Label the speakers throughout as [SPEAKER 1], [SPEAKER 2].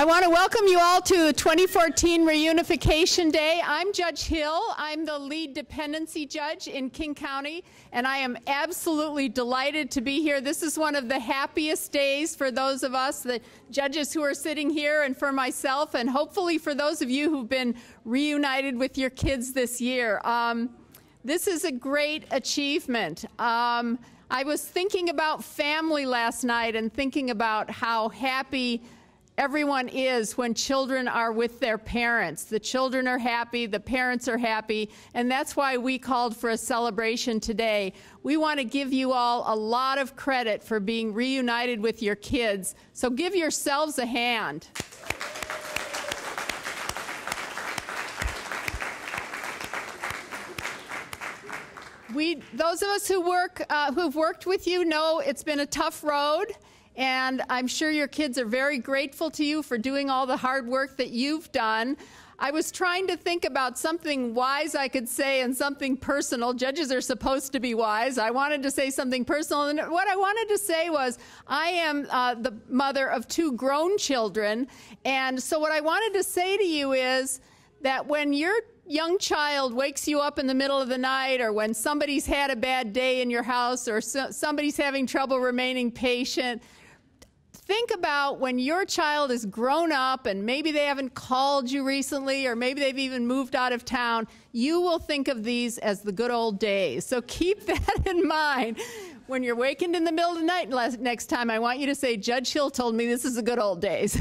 [SPEAKER 1] I want to welcome you all to 2014 Reunification Day. I'm Judge Hill. I'm the lead dependency judge in King County, and I am absolutely delighted to be here. This is one of the happiest days for those of us, the judges who are sitting here, and for myself, and hopefully for those of you who've been reunited with your kids this year. This is a great achievement. I was thinking about family last night and thinking about how happy everyone is when children are with their parents. The children are happy, the parents are happy, and that's why we called for a celebration today. We want to give you all a lot of credit for being reunited with your kids, so give yourselves a hand. Those of us who've worked with you know it's been a tough road, and I'm sure your kids are very grateful to you for doing all the hard work that you've done. I was trying to think about something wise I could say and something personal. Judges are supposed to be wise. I wanted to say something personal, and what I wanted to say was I am the mother of 2 grown children, and so what I wanted to say to you is that when your young child wakes you up in the middle of the night, or when somebody's had a bad day in your house, or somebody's having trouble remaining patient, think about when your child is grown up and maybe they haven't called you recently, or maybe they've even moved out of town. You will think of these as the good old days. So keep that in mind. When you're wakened in the middle of the night next time, I want you to say, Judge Hill told me this is the good old days,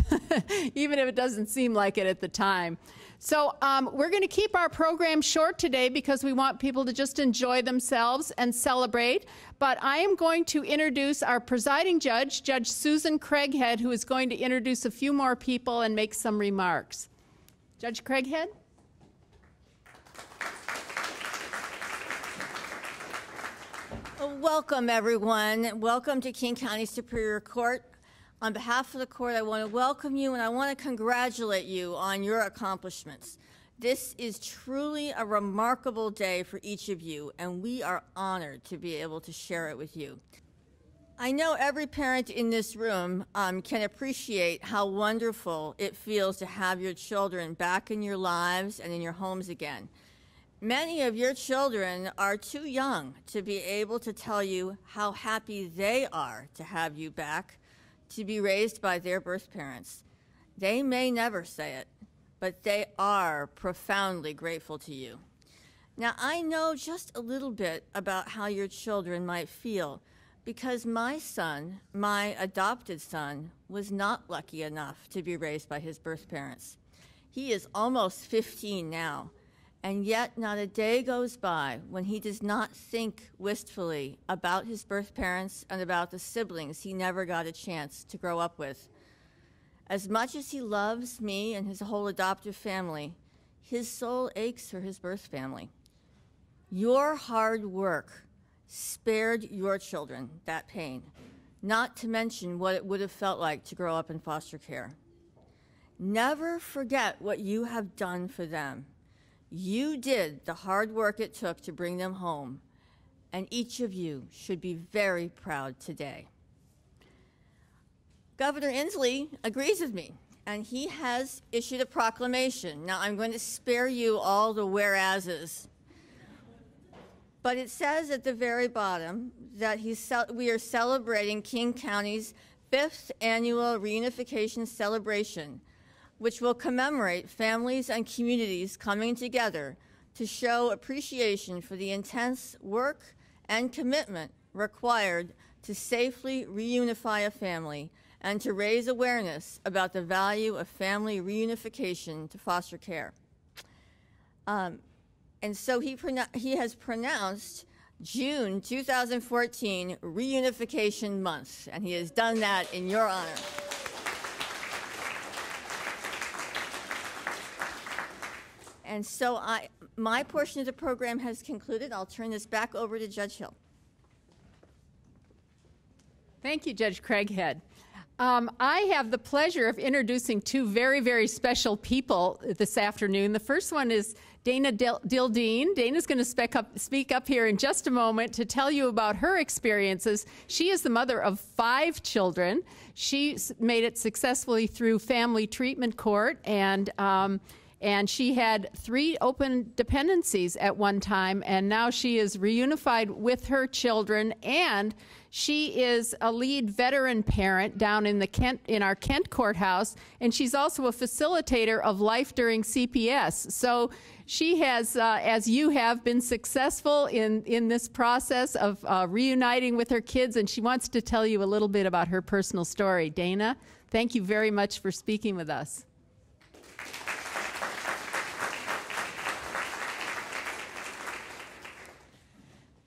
[SPEAKER 1] even if it doesn't seem like it at the time. So we're going to keep our program short today because we want people to just enjoy themselves and celebrate. But I am going to introduce our presiding judge, Judge Susan Craighead, who is going to introduce a few more people and make some remarks. Judge Craighead?
[SPEAKER 2] Welcome, everyone. Welcome to King County Superior Court. On behalf of the court, I want to welcome you and I want to congratulate you on your accomplishments. This is truly a remarkable day for each of you, and we are honored to be able to share it with you. I know every parent in this room can appreciate how wonderful it feels to have your children back in your lives and in your homes again. Many of your children are too young to be able to tell you how happy they are to have you back, to be raised by their birth parents. They may never say it, but they are profoundly grateful to you. Now, I know just a little bit about how your children might feel, because my son, my adopted son, was not lucky enough to be raised by his birth parents. He is almost 15 now, and yet not a day goes by when he does not think wistfully about his birth parents and about the siblings he never got a chance to grow up with. As much as he loves me and his whole adoptive family, his soul aches for his birth family. Your hard work spared your children that pain, not to mention what it would have felt like to grow up in foster care. Never forget what you have done for them. You did the hard work it took to bring them home, and each of you should be very proud today. Governor Inslee agrees with me, and he has issued a proclamation. Now, I'm going to spare you all the whereases, but it says at the very bottom that we are celebrating King County's 5th annual Reunification celebration, which will commemorate families and communities coming together to show appreciation for the intense work and commitment required to safely reunify a family and to raise awareness about the value of family reunification to foster care. And so he has pronounced June 2014 Reunification Month, and he has done that in your honor. And so my portion of the program has concluded. I'll turn this back over to Judge Hill.
[SPEAKER 1] Thank you, Judge Craighead. I have the pleasure of introducing two very, very special people this afternoon. The first one is Dana Dildeen. Dana's going to speak up here in just a moment to tell you about her experiences. She is the mother of 5 children. She made it successfully through family treatment court, and she had 3 open dependencies at one time, and now she is reunified with her children, and she is a lead veteran parent down in our Kent courthouse, and she's also a facilitator of Life During CPS. So she has, as you have, been successful in this process of reuniting with her kids, and she wants to tell you a little bit about her personal story. Dana, thank you very much for speaking with us.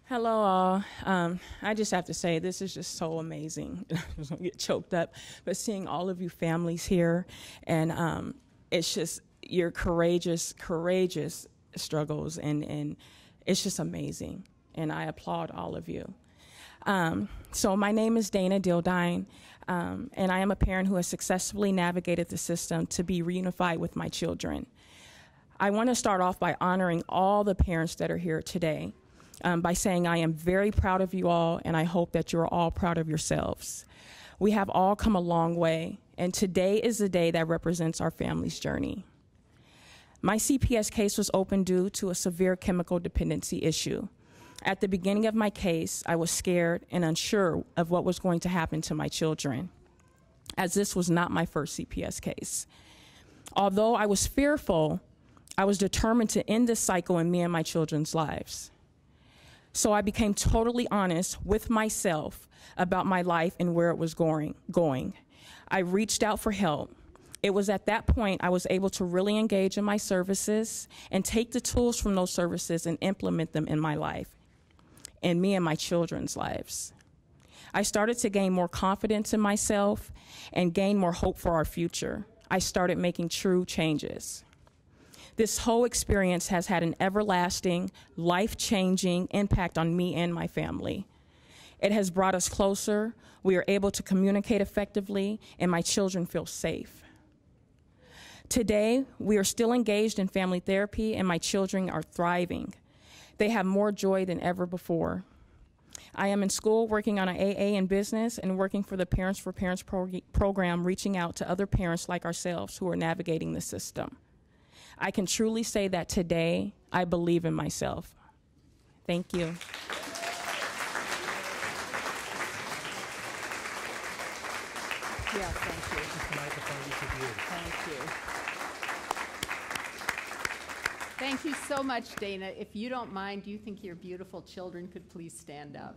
[SPEAKER 3] Hello, all. I just have to say, this is just so amazing. I was going to get choked up, but seeing all of you families here, and it's just your courageous struggles, and it's just amazing, and I applaud all of you. So my name is Dana Dildeen, and I am a parent who has successfully navigated the system to be reunified with my children. I want to start off by honoring all the parents that are here today. By saying I am very proud of you all, and I hope that you're all proud of yourselves. We have all come a long way, and today is the day that represents our family's journey. My CPS case was opened due to a severe chemical dependency issue. At the beginning of my case, I was scared and unsure of what was going to happen to my children, as this was not my first CPS case. Although I was fearful, I was determined to end this cycle in me and my children's lives. So I became totally honest with myself about my life and where it was going. I reached out for help. It was at that point I was able to really engage in my services and take the tools from those services and implement them in my life and me and my children's lives. I started to gain more confidence in myself and gain more hope for our future. I started making true changes. This whole experience has had an everlasting, life-changing impact on me and my family. It has brought us closer, we are able to communicate effectively, and my children feel safe. Today, we are still engaged in family therapy, and my children are thriving. They have more joy than ever before. I am in school working on an AA in business and working for the Parents for Parents program, reaching out to other parents like ourselves who are navigating the system. I can truly say that today, I believe in myself. Thank you.
[SPEAKER 1] Yeah, thank you. Thank you so much, Dana. If you don't mind, do you think your beautiful children could please stand up?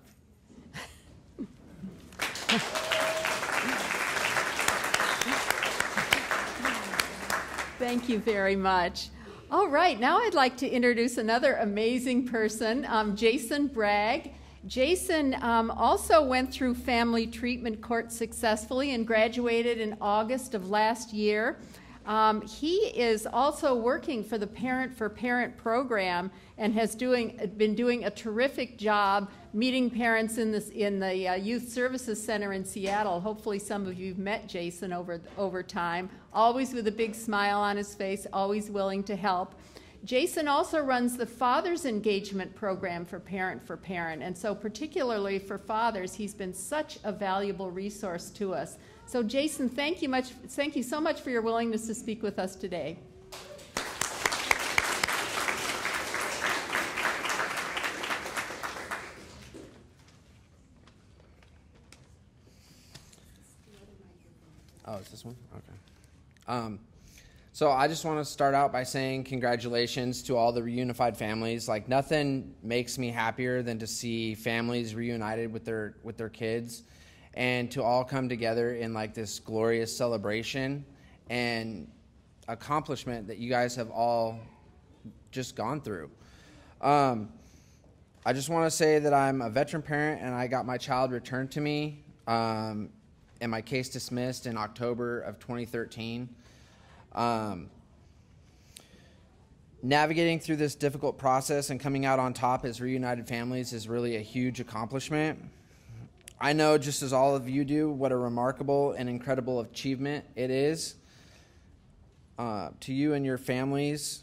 [SPEAKER 1] Thank you very much. All right, now I'd like to introduce another amazing person, Jason Bragg. Jason also went through family treatment court successfully and graduated in August of last year. He is also working for the Parent for Parent program and has been doing a terrific job meeting parents in the Youth Services Center in Seattle. Hopefully some of you have met Jason over time, always with a big smile on his face, always willing to help. Jason also runs the Father's Engagement Program for Parent, and so particularly for fathers, he's been such a valuable resource to us. So Jason, thank you so much for your willingness to speak with us today.
[SPEAKER 4] Oh, is this one? Okay. So I just want to start out by saying congratulations to all the reunified families. Like, nothing makes me happier than to see families reunited with their kids and to all come together in like this glorious celebration and accomplishment that you guys have all just gone through. I just want to say that I'm a veteran parent and I got my child returned to me and my case dismissed in October of 2013. Navigating through this difficult process and coming out on top as reunited families is really a huge accomplishment. I know, just as all of you do, what a remarkable and incredible achievement it is. To you and your families,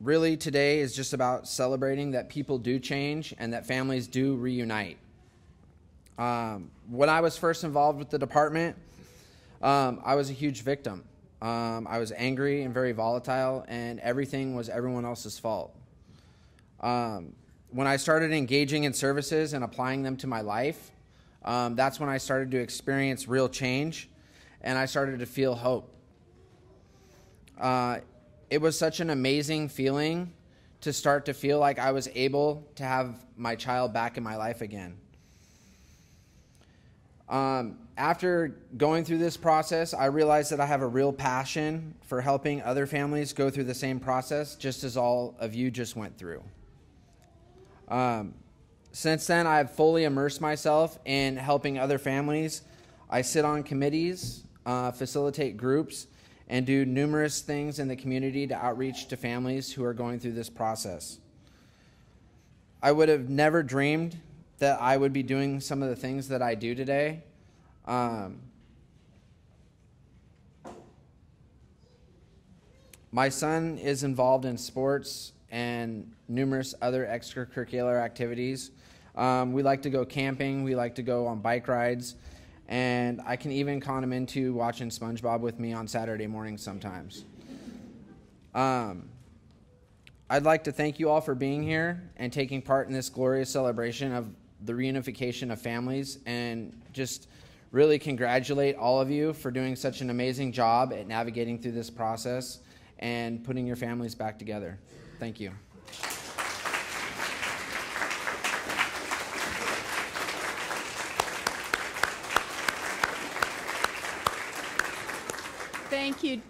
[SPEAKER 4] really today is just about celebrating that people do change and that families do reunite. When I was first involved with the department, I was a huge victim. I was angry and very volatile, and everything was everyone else's fault. When I started engaging in services and applying them to my life, that's when I started to experience real change, and I started to feel hope. It was such an amazing feeling to start to feel like I was able to have my child back in my life again. After going through this process, I realized that I have a real passion for helping other families go through the same process, just as all of you just went through. Since then, I've fully immersed myself in helping other families. I sit on committees, facilitate groups, and do numerous things in the community to outreach to families who are going through this process. I would have never dreamed that I would be doing some of the things that I do today. My son is involved in sports and numerous other extracurricular activities. We like to go camping, we like to go on bike rides, and I can even con him into watching SpongeBob with me on Saturday mornings sometimes. I'd like to thank you all for being here and taking part in this glorious celebration of the reunification of families, and just really congratulate all of you for doing such an amazing job at navigating through this process and putting your families back together. Thank you.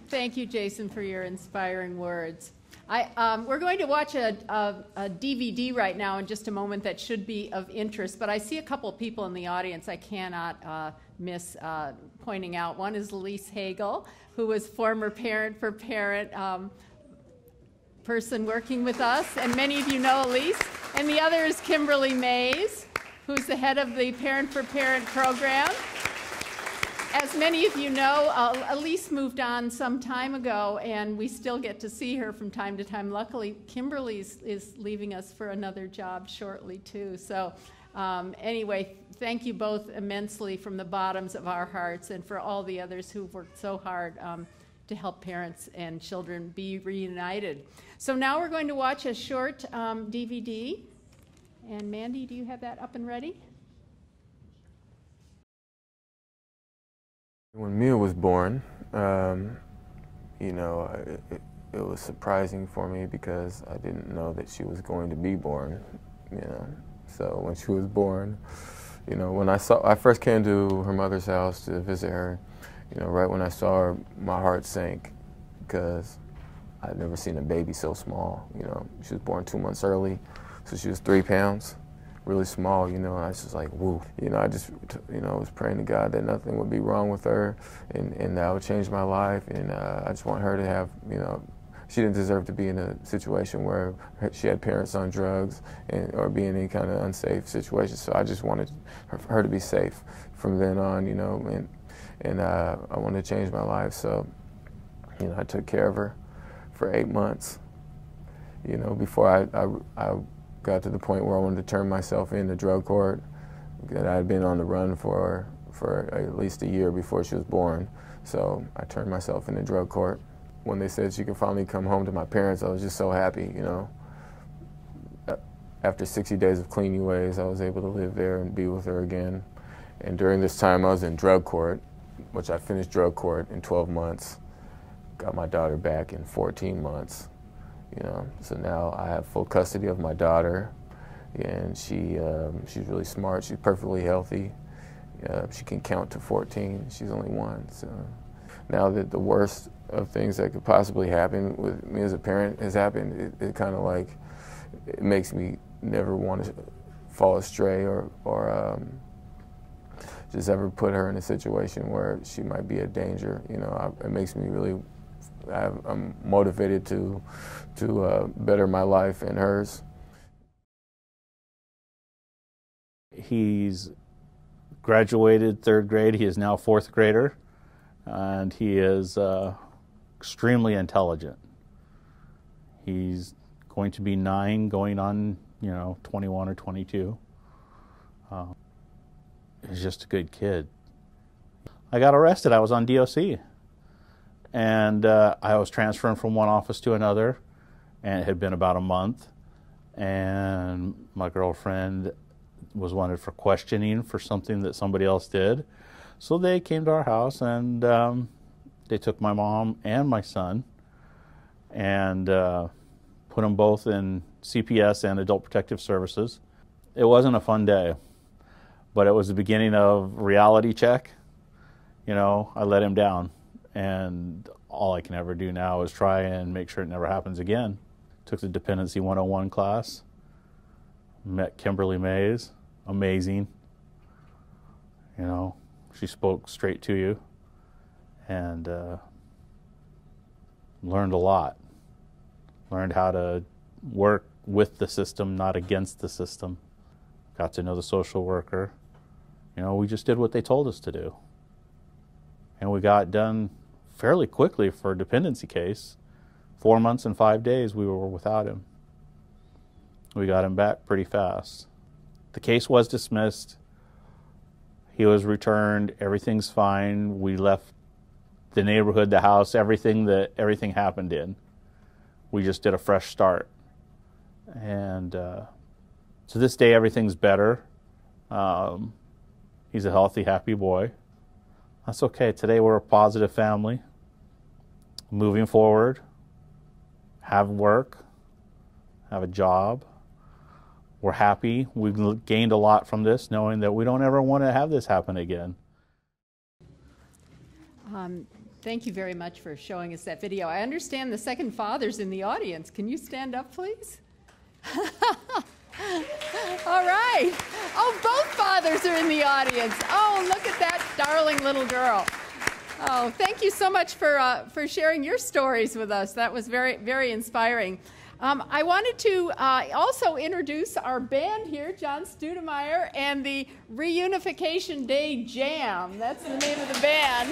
[SPEAKER 1] Thank you, Jason, for your inspiring words. We're going to watch a DVD right now in just a moment that should be of interest, but I see a couple of people in the audience I cannot miss pointing out. One is Elise Hagel, who was former Parent for Parent person working with us, and many of you know Elise. And the other is Kimberly Mays, who's the head of the Parent for Parent program. As many of you know, Elise moved on some time ago, and we still get to see her from time to time. Luckily, Kimberly is leaving us for another job shortly, too. So anyway, thank you both immensely from the bottoms of our hearts, and for all the others who've worked so hard to help parents and children be reunited. So now we're going to watch a short DVD. And Mandy, do you have that up and ready?
[SPEAKER 5] When Mia was born, you know, it was surprising for me because I didn't know that she was going to be born, you know. So when she was born, you know, when I first came to her mother's house to visit her, you know, right when I saw her, my heart sank because I'd never seen a baby so small, you know. She was born 2 months early, so she was 3 pounds. Really small, you know, and I was just like, woo. You know, I just, you know, was praying to God that nothing would be wrong with her and that would change my life. And I just want her to have, you know, she didn't deserve to be in a situation where she had parents on drugs or be in any kind of unsafe situation. So I just wanted her to be safe from then on, you know, and I wanted to change my life. So, you know, I took care of her for 8 months, you know, before I got to the point where I wanted to turn myself into drug court. That I had been on the run for at least a year before she was born. So I turned myself into drug court. When they said she could finally come home to my parents, I was just so happy, you know. After 60 days of clean UAs, I was able to live there and be with her again. And during this time, I was in drug court, which I finished drug court in 12 months. Got my daughter back in 14 months. You know, so now I have full custody of my daughter, and she's really smart. She's perfectly healthy. She can count to 14. She's only 1. So now that the worst of things that could possibly happen with me as a parent has happened, it kind of like it makes me never want to fall astray or just ever put her in a situation where she might be a danger. You know, it makes me really. I'm motivated to better my life and hers.
[SPEAKER 6] He's graduated 3rd grade. He is now 4th grader, and he is extremely intelligent. He's going to be 9, going on, 21 or 22. He's just a good kid. I got arrested. I was on DOC, and I was transferring from one office to another, and it had been about a month, and my girlfriend was wanted for questioning for something that somebody else did. So they came to our house, and they took my mom and my son and put them both in CPS and Adult Protective Services. It wasn't a fun day, but it was the beginning of reality check. I let him down, and all I can ever do now is try and make sure it never happens again. Took the Dependency 101 class, met Kimberly Mays, amazing. She spoke straight to you, and learned a lot. Learned how to work with the system, not against the system. Got to know the social worker. We just did what they told us to do. And we got done fairly quickly for a dependency case. 4 months and 5 days we were without him. We got him back pretty fast. The case was dismissed. He was returned. Everything's fine. We left the neighborhood, the house, everything happened in. We just did a fresh start. And to this day, everything's better. He's a healthy, happy boy. That's okay. Today we're a positive family. Moving forward, have work, have a job. We're happy. We've gained a lot from this, knowing that we don't ever want to have this happen again.
[SPEAKER 1] Thank you very much for showing us that video. I understand the second father's in the audience. Can you stand up, please? All right. Oh, both fathers are in the audience. Oh, look at that darling little girl. Oh, thank you so much for sharing your stories with us. That was very, very inspiring. I wanted to also introduce our band here, John Studemeyer, and the Reunification Day Jam. That's the name of the band.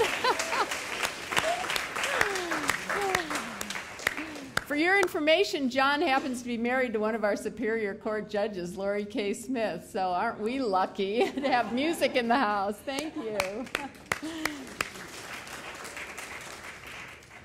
[SPEAKER 1] For your information, John happens to be married to one of our Superior Court judges, Lori K. Smith, so aren't we lucky to have music in the house? Thank you.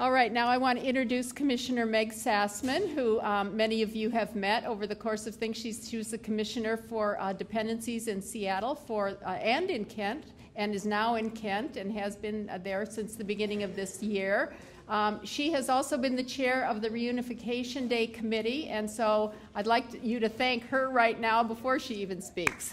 [SPEAKER 1] All right, now I want to introduce Commissioner Meg Sassman, who many of you have met over the course of things. She was the commissioner for dependencies in Seattle and in Kent, and is now in Kent and has been there since the beginning of this year. She has also been the chair of the Reunification Day Committee, and so I'd like you to thank her right now before she even speaks.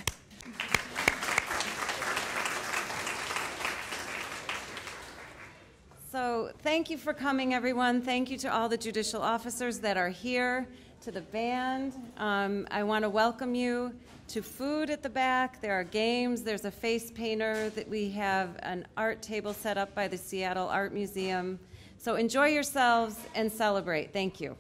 [SPEAKER 7] So thank you for coming, everyone. Thank you to all the judicial officers that are here, to the band. I want to welcome you to food at the back. There are games. There's a face painter. That we have an art table set up by the Seattle Art Museum. So enjoy yourselves and celebrate. Thank you.